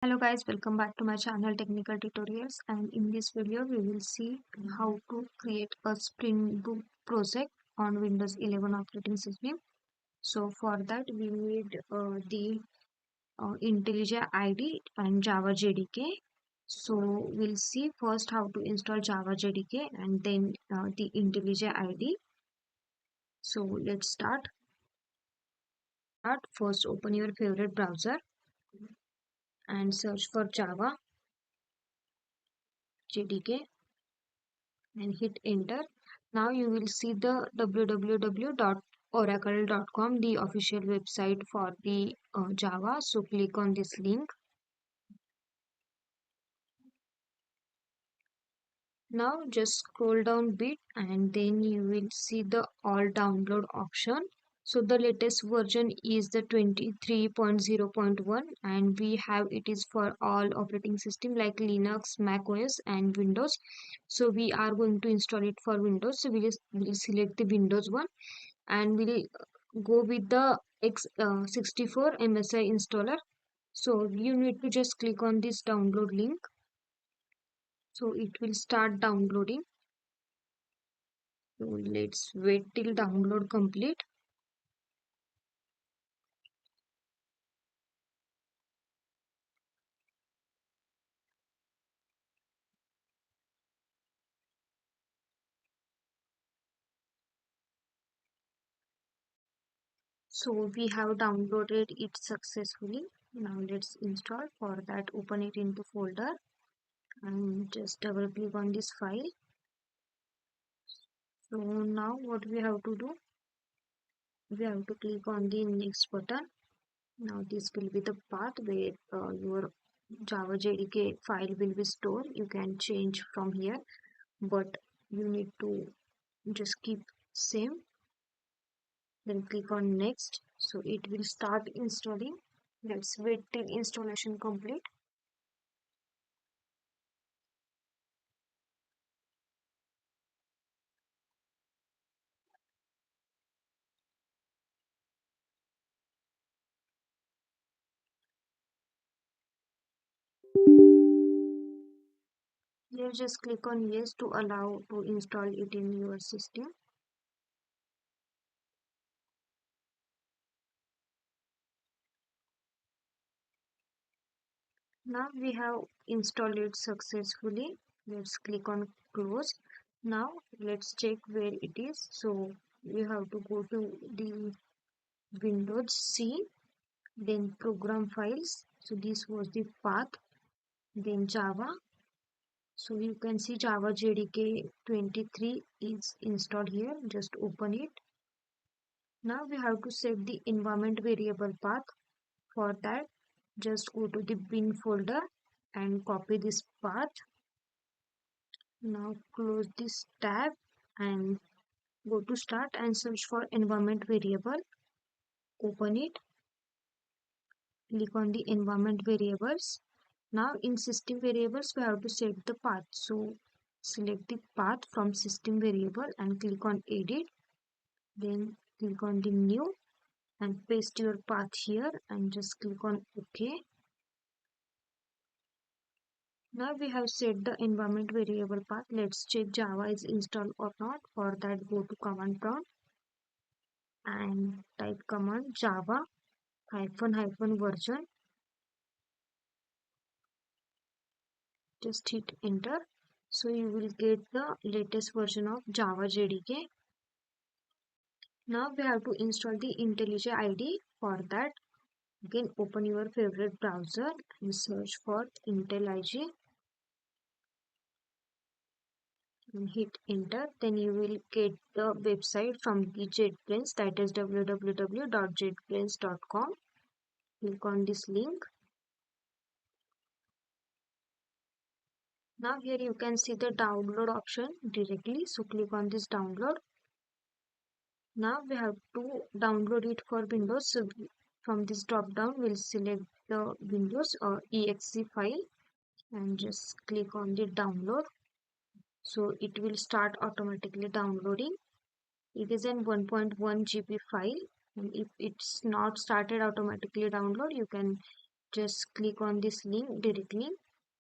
Hello guys, welcome back to my channel Technical Tutorials, and in this video we will see how to create a Spring Boot project on Windows 11 operating system. So for that we need the IntelliJ IDE and Java JDK. So we'll see first how to install Java JDK and then the IntelliJ IDE. So let's start. First open your favorite browser and search for Java JDK and hit enter. Now you will see the www.oracle.com, the official website for the Java. So click on this link. Now just scroll down bit and then you will see the all download option. So the latest version is the 23.0.1 and we have it is for all operating system like Linux, Mac OS and Windows. So we are going to install it for Windows. So we'll select the Windows one and we'll go with the X64 MSI installer. So you need to just click on this download link. So it will start downloading. So let's wait till download complete. So we have downloaded it successfully. Now let's install. For that, open it into folder and just double click on this file. So now what we have to do, we have to click on the next button. Now this will be the path where your Java JDK file will be stored. You can change from here, but you need to just keep same. Then click on next. So it will start installing. Let's wait till installation complete. Here just click on yes to allow to install it in your system. Now we have installed it successfully. Let's click on close. Now let's check where it is. So we have to go to the Windows C, then program files. So this was the path, then Java. So you can see Java JDK 23 is installed here. Just open it. Now we have to set the environment variable path. For that, just go to the bin folder and copy this path. Now close this tab and go to start and search for environment variable. Open it. Click on the environment variables. Now in system variables, we have to set the path. So select the path from system variable and click on edit. Then click on the new and paste your path here and just click on OK. Now we have set the environment variable path. Let's check Java is installed or not. For that, go to command prompt and type command Java hyphen version. Just hit enter. So you will get the latest version of Java JDK. Now we have to install the IntelliJ IDE. For that, again open your favorite browser and search for IntelliJ and hit enter. Then you will get the website from the JetBrains, that is www.jetbrains.com. Click on this link. Now here you can see the download option directly. So click on this download. Now we have to download it for Windows. So from this drop down, we'll select the Windows or exe file and just click on the download. So it will start automatically downloading. It is an 1.1 GB file, and if it's not started automatically download, you can just click on this link directly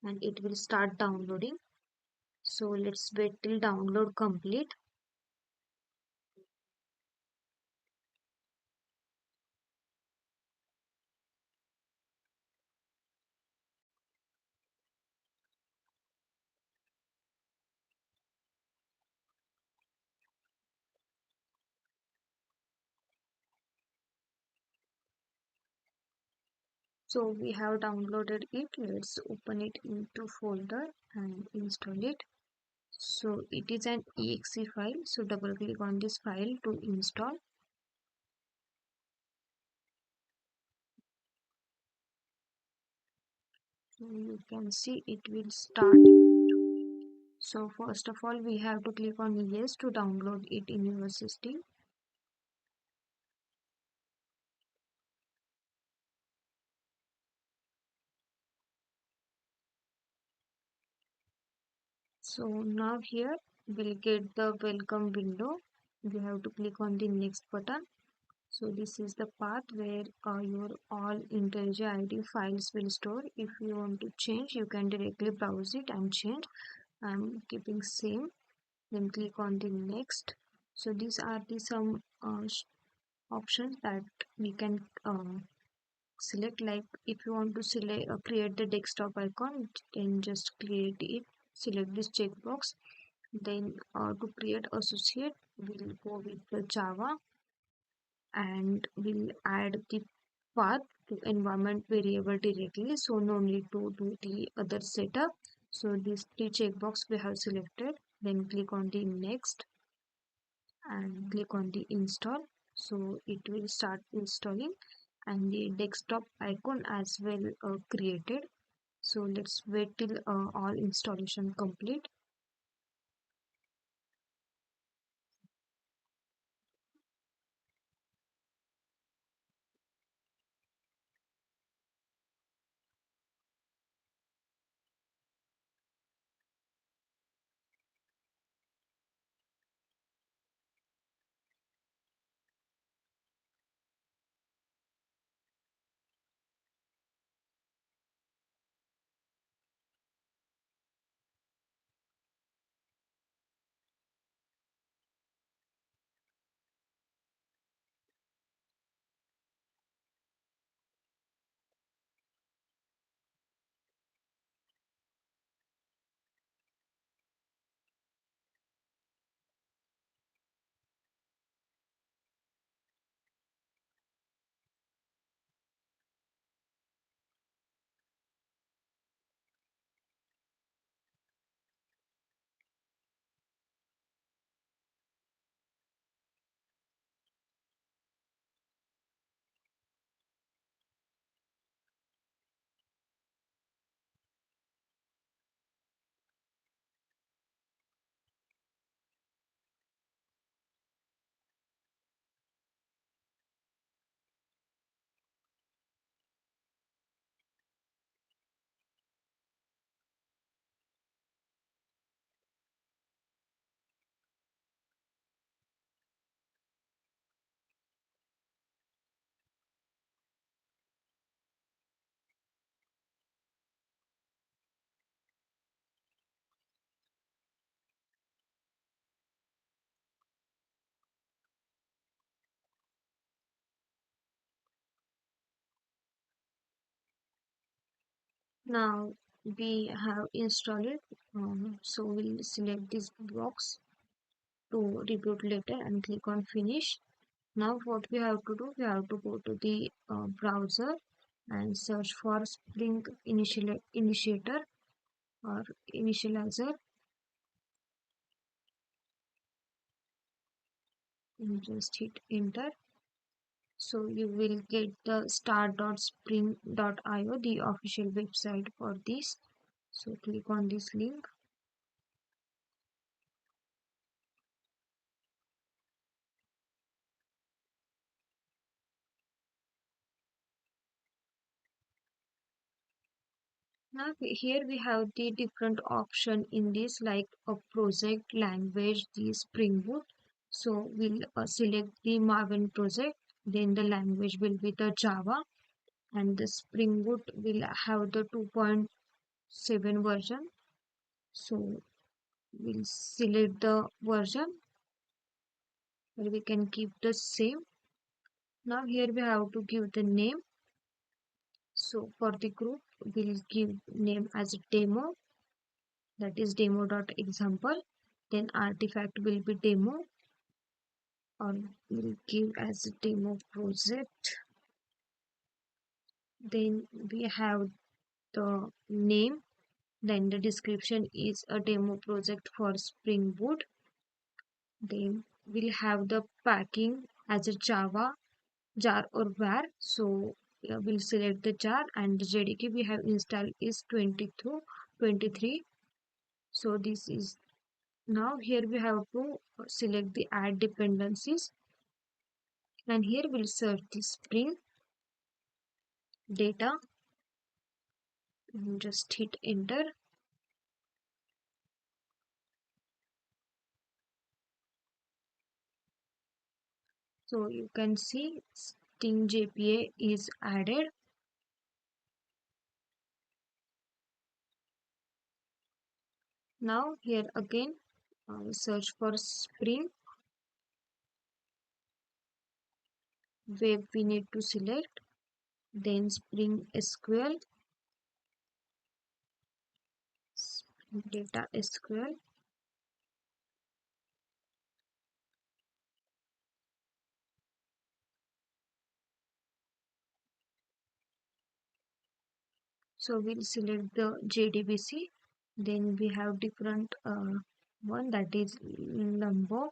and it will start downloading. So let's wait till download complete. So we have downloaded it. Let's open it into folder and install it. So it is an exe file. So double click on this file to install. So you can see it will start. So first of all, we have to click on yes to download it in your system. So now here we'll get the welcome window. You have to click on the next button. So this is the path where your all IntelliJ ID files will store. If you want to change, you can directly browse it and change. I'm keeping same. Then click on the next. So these are the some options that we can select. Like if you want to select create the desktop icon, then just create it. Select this checkbox. Then to create associate, we'll go with the Java and we'll add the path to environment variable directly, so no need to do the other setup. So these three checkbox we have selected, then click on the next and click on the install. So it will start installing and the desktop icon as well created. So let's wait till all installation complete. Now we have installed it. So we'll select this box to reboot later and click on finish. Now what we have to do, we have to go to the browser and search for Spring Initiator or Initializer and just hit enter. So you will get the start.spring.io, the official website for this. So click on this link. Now here we have the different option in this, like a project language, the Spring Boot. So we'll select the Maven project, then the language will be the Java, and the Spring Boot will have the 2.7 version. So we'll select the version where we can keep the same. Now here we have to give the name. So for the group, we'll give name as demo, that is demo.example. Then artifact will be demo, or we'll give as a demo project. Then we have the name. Then the description is a demo project for Spring Boot. Then we'll have the packing as a Java, jar or var. So we'll select the jar, and the JDK we have installed is 22, 23. So this is now here we have to select the add dependencies, and here we'll search the Spring data and just hit enter. So you can see Sting JPA is added. Now here again search for Spring web we need to select, then Spring SQL, Spring Data SQL. So we'll select the JDBC. Then we have different one, that is Lumbo.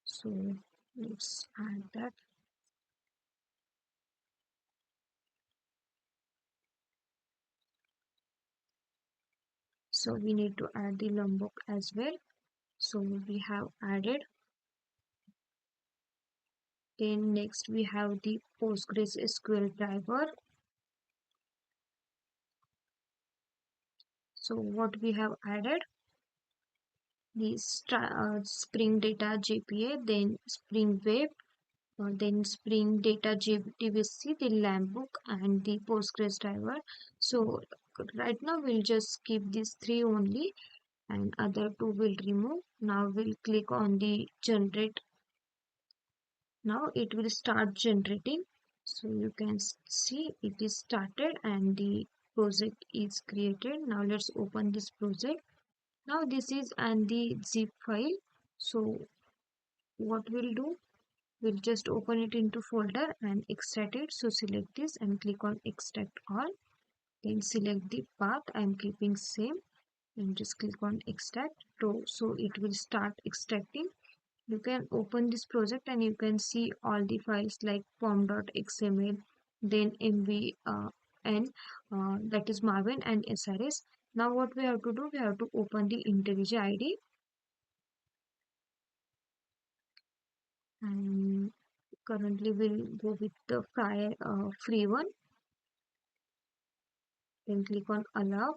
So let's add that. So we need to add the Lombok as well. So we have added. Then next we have the Postgres SQL driver. So what we have added, the Spring Data JPA, then Spring Web, then Spring Data JDBC, the Lambbook, and the Postgres driver. So right now we'll just keep these three only, and other two will remove. Now we'll click on the generate. Now it will start generating. So you can see it is started and the project is created. Now let's open this project. Now this is and the zip file. So what we'll do, we'll just open it into folder and extract it. So select this and click on extract all. Then select the path. I'm keeping same and just click on extract. So it will start extracting. You can open this project and you can see all the files like pom.xml, then mv and that is Marvin and SRS. Now what we have to do, we have to open the IntelliJ ID, and currently we'll go with the free one. Then click on allow.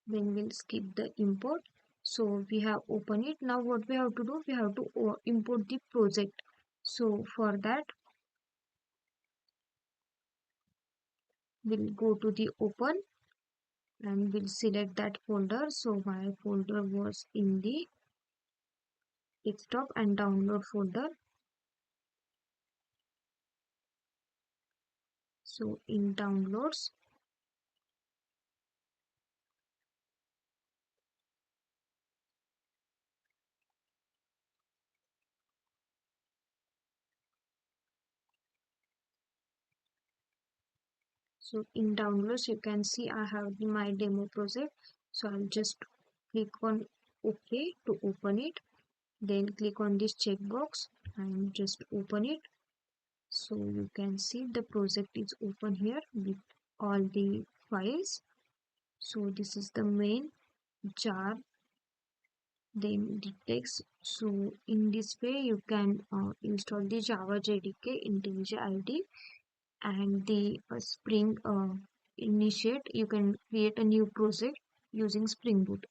Then we'll skip the import. So we have opened it. Now what we have to do, we have to import the project. So for that we'll go to the open and we'll select that folder. So my folder was in the desktop and download folder. So in downloads, you can see I have my demo project. So I'll just click on OK to open it. Then click on this checkbox and just open it. So you can see the project is open here with all the files. So this is the main jar, then the text. So in this way you can install the Java JDK, IntelliJ ID, and the Spring initiate. You can create a new project using Spring Boot.